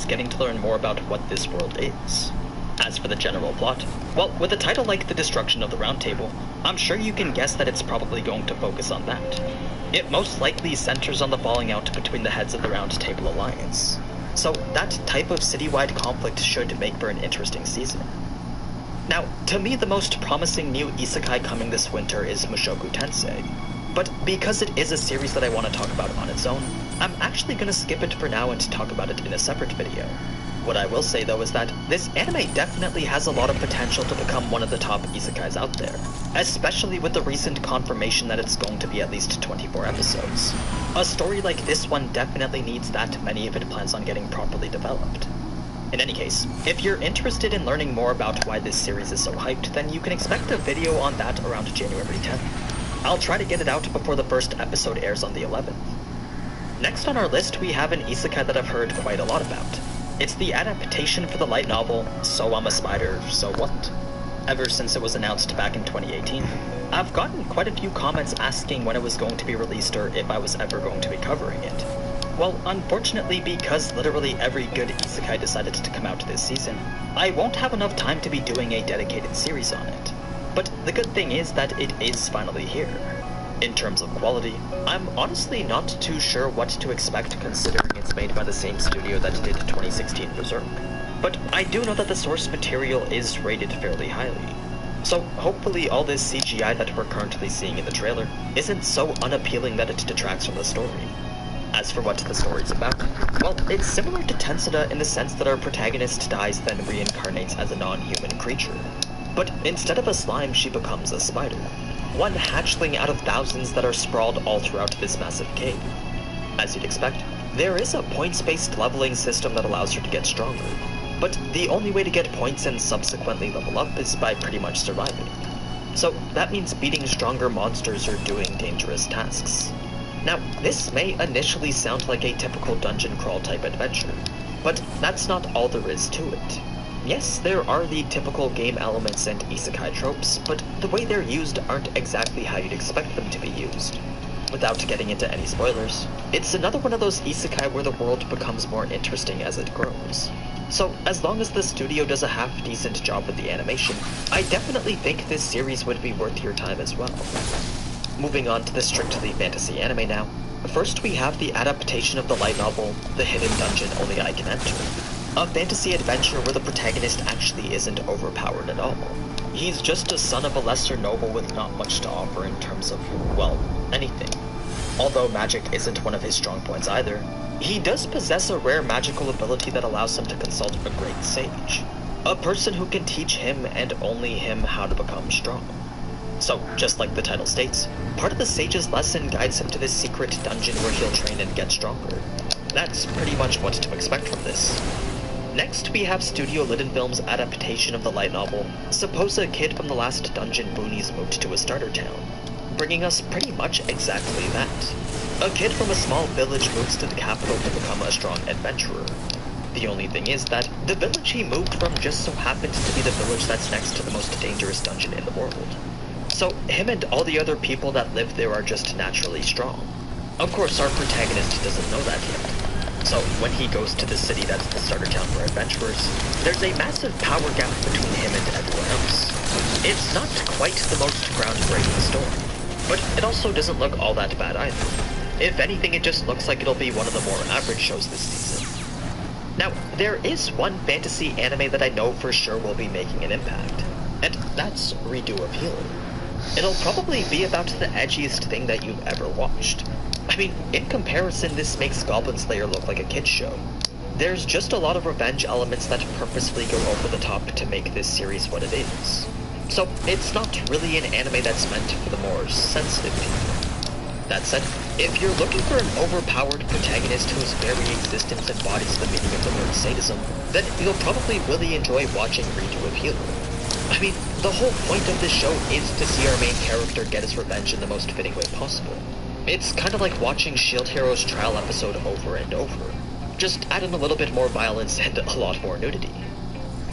is getting to learn more about what this world is. As for the general plot, well, with a title like The Destruction of the Round Table, I'm sure you can guess that it's probably going to focus on that. It most likely centers on the falling out between the heads of the Round Table Alliance. So that type of citywide conflict should make for an interesting season. Now, to me the most promising new isekai coming this winter is Mushoku Tensei. But because it is a series that I want to talk about on its own, I'm actually going to skip it for now and talk about it in a separate video. What I will say though is that this anime definitely has a lot of potential to become one of the top isekais out there, especially with the recent confirmation that it's going to be at least 24 episodes. A story like this one definitely needs that many if it plans on getting properly developed. In any case, if you're interested in learning more about why this series is so hyped, then you can expect a video on that around January 10th. I'll try to get it out before the first episode airs on the 11th. Next on our list we have an isekai that I've heard quite a lot about. It's the adaptation for the light novel, So I'm a Spider, So What? Ever since it was announced back in 2018, I've gotten quite a few comments asking when it was going to be released or if I was ever going to be covering it. Well, unfortunately, because literally every good isekai decided to come out this season, I won't have enough time to be doing a dedicated series on it. But the good thing is that it is finally here. In terms of quality, I'm honestly not too sure what to expect considering it's made by the same studio that did 2016 Berserk. But I do know that the source material is rated fairly highly. So hopefully all this CGI that we're currently seeing in the trailer isn't so unappealing that it detracts from the story. As for what the story's about, well, it's similar to Tensura in the sense that our protagonist dies then reincarnates as a non-human creature. But instead of a slime, she becomes a spider. One hatchling out of thousands that are sprawled all throughout this massive cave. As you'd expect, there is a points-based leveling system that allows her to get stronger, but the only way to get points and subsequently level up is by pretty much surviving. So that means beating stronger monsters or doing dangerous tasks. Now, this may initially sound like a typical dungeon crawl type adventure, but that's not all there is to it. Yes, there are the typical game elements and isekai tropes, but the way they're used aren't exactly how you'd expect them to be used. Without getting into any spoilers, it's another one of those isekai where the world becomes more interesting as it grows. So, as long as the studio does a half-decent job with the animation, I definitely think this series would be worth your time as well. Moving on to the strictly fantasy anime now, first we have the adaptation of the light novel, The Hidden Dungeon Only I Can Enter. A fantasy adventure where the protagonist actually isn't overpowered at all. He's just a son of a lesser noble with not much to offer in terms of, well, anything. Although magic isn't one of his strong points either, he does possess a rare magical ability that allows him to consult a great sage. A person who can teach him and only him how to become strong. So, just like the title states, part of the sage's lesson guides him to this secret dungeon where he'll train and get stronger. That's pretty much what to expect from this. Next, we have Studio Liden Film's adaptation of the light novel, Suppose a Kid from the Last Dungeon Boonies Moved to a Starter Town, bringing us pretty much exactly that. A kid from a small village moves to the capital to become a strong adventurer. The only thing is that the village he moved from just so happens to be the village that's next to the most dangerous dungeon in the world. So him and all the other people that live there are just naturally strong. Of course, our protagonist doesn't know that yet. So, when he goes to the city that's the starter town for adventurers, there's a massive power gap between him and everyone else. It's not quite the most groundbreaking story, but it also doesn't look all that bad either. If anything, it just looks like it'll be one of the more average shows this season. Now, there is one fantasy anime that I know for sure will be making an impact, and that's Redo of Healer. It'll probably be about the edgiest thing that you've ever watched. I mean, in comparison, this makes Goblin Slayer look like a kid's show. There's just a lot of revenge elements that purposely go over the top to make this series what it is. So, it's not really an anime that's meant for the more sensitive people. That said, if you're looking for an overpowered protagonist whose very existence embodies the meaning of the word sadism, then you'll probably really enjoy watching Redo of Healer. I mean, the whole point of this show is to see our main character get his revenge in the most fitting way possible. It's kind of like watching Shield Hero's trial episode over and over. Just add in a little bit more violence and a lot more nudity.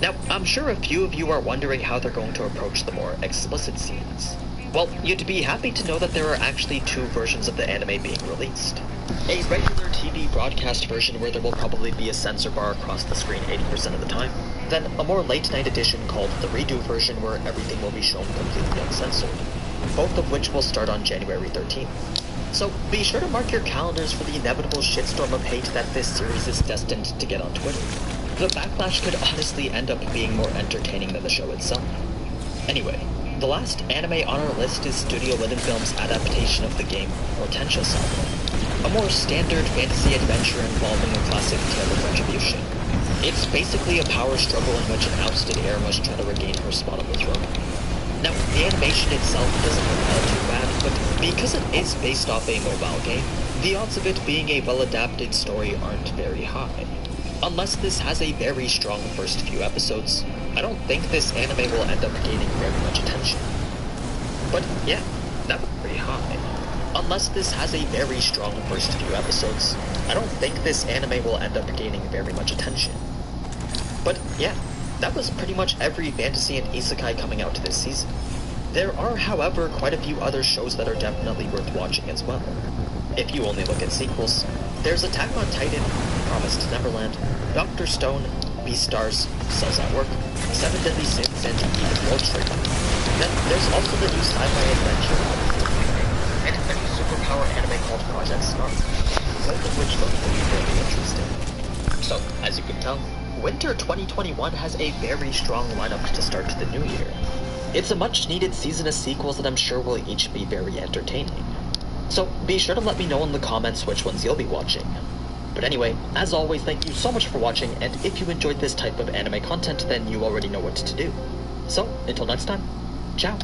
Now, I'm sure a few of you are wondering how they're going to approach the more explicit scenes. Well, you'd be happy to know that there are actually two versions of the anime being released. A regular TV broadcast version where there will probably be a censor bar across the screen 80% of the time. Then a more late-night edition called the redo version where everything will be shown completely uncensored. Both of which will start on January 13th. So be sure to mark your calendars for the inevitable shitstorm of hate that this series is destined to get on Twitter. The backlash could honestly end up being more entertaining than the show itself. Anyway, the last anime on our list is Studio Linen Film's adaptation of the game Hortensia Saga, a more standard fantasy adventure involving a classic tale of retribution. It's basically a power struggle in which an ousted heir must try to regain her spot on the throne. Now, the animation itself doesn't look all too bad, but because it is based off a mobile game, the odds of it being a well-adapted story aren't very high. Unless this has a very strong first few episodes, I don't think this anime will end up gaining very much attention. But yeah, not very high. Unless this has a very strong first few episodes, I don't think this anime will end up gaining very much attention. But yeah, that was pretty much every fantasy and isekai coming out this season. There are, however, quite a few other shows that are definitely worth watching as well. If you only look at sequels, there's Attack on Titan, Promised Neverland, Dr. Stone, Beastars, Cells at Work, Seven Deadly Sins, and Evil World Trigger. Then there's also the new sci-fi adventure and a new superpower anime called Project Star, both of which look to be really interesting. So, as you can tell, Winter 2021 has a very strong lineup to start the new year. It's a much-needed season of sequels that I'm sure will each be very entertaining. So be sure to let me know in the comments which ones you'll be watching. But anyway, as always, thank you so much for watching, and if you enjoyed this type of anime content, then you already know what to do. So, until next time, ciao!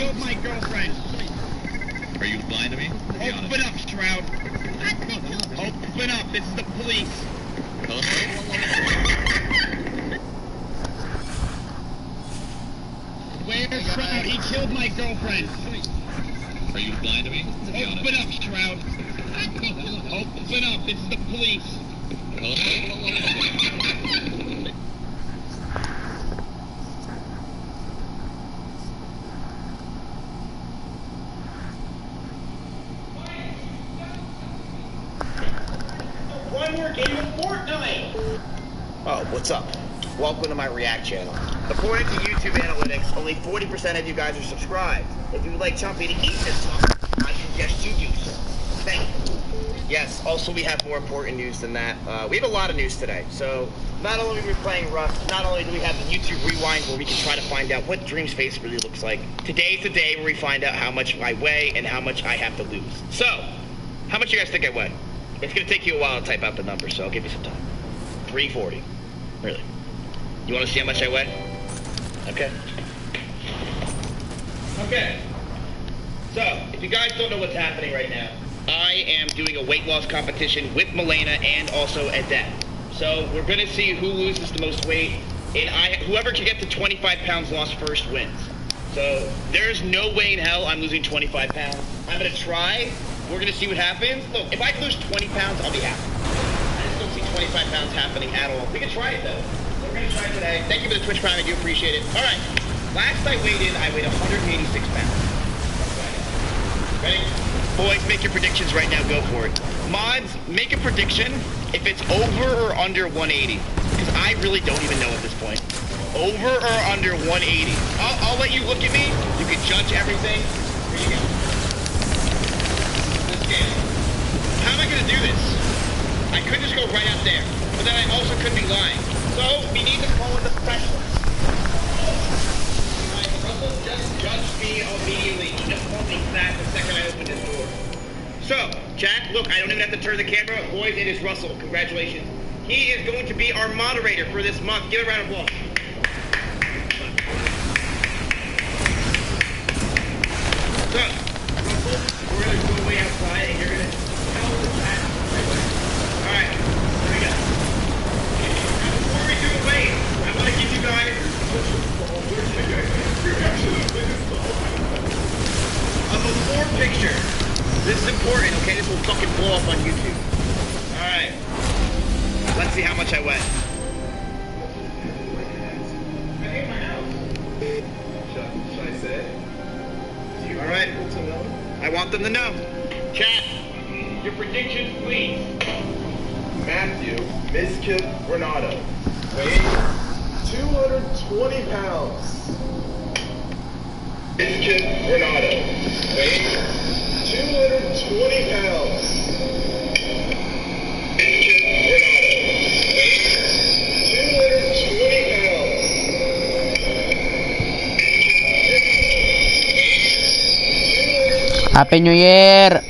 killed my girlfriend. Are you lying to me? Open up, Shroud. Open up. This is the police. Where's Shroud? He killed my girlfriend. Are you lying to me? Open up, Shroud. Open up. This is the police. One more game of Fortnite! Oh, what's up? Welcome to my React channel. According to YouTube analytics, only 40% of you guys are subscribed. If you would like Chumpy to eat this summer, I suggest you do so. Thank you. Yes, also we have more important news than that. We have a lot of news today. So, not only are we playing Rust, not only do we have the YouTube Rewind where we can try to find out what Dream's face really looks like. Today's the day where we find out how much I weigh and how much I have to lose. So, how much you guys think I weigh? It's going to take you a while to type out the number, so I'll give you some time. 340. Really. You want to see how much I weigh? Okay. Okay. So, if you guys don't know what's happening right now, I am doing a weight loss competition with Milena and also Adet. So, we're going to see who loses the most weight, and whoever can get to 25 pounds lost first wins. So, there's no way in hell I'm losing 25 pounds. I'm going to try. We're going to see what happens. Look, if I can lose 20 pounds, I'll be happy. I just don't see 25 pounds happening at all. We can try it, though. So we're going to try it today. Thank you for the Twitch Prime. I do appreciate it. All right. Last I weighed 186 pounds. Ready? Boys, make your predictions right now. Go for it. Mods, make a prediction if it's over or under 180. Because I really don't even know at this point. Over or under 180. I'll let you look at me. You can judge everything. Here you go. How am I going to do this? I could just go right out there, but then I also could be lying. So, we need to call in the specialist. Russell just judged me immediately. He just called me fat the second I opened his door. So, Jack, look, I don't even have to turn the camera. Boys, it is Russell. Congratulations. He is going to be our moderator for this month. Give a round of applause. So, Russell, we're going to go way outside, and you're going to tell the chat. Alright, here we go. Now, before we do the weight, I want to give you guys a before picture. This is important, okay? This will fucking blow up on YouTube. Alright. Let's see how much I weigh. I hate my house. Should I say it? Alright. I want them to know. Chat, your predictions, please. Matthew Miskip Renato, weighing 220 pounds. Miskip Renato, weighing 220 pounds. Miskip Renato, weighing 220 pounds. Happy New Year!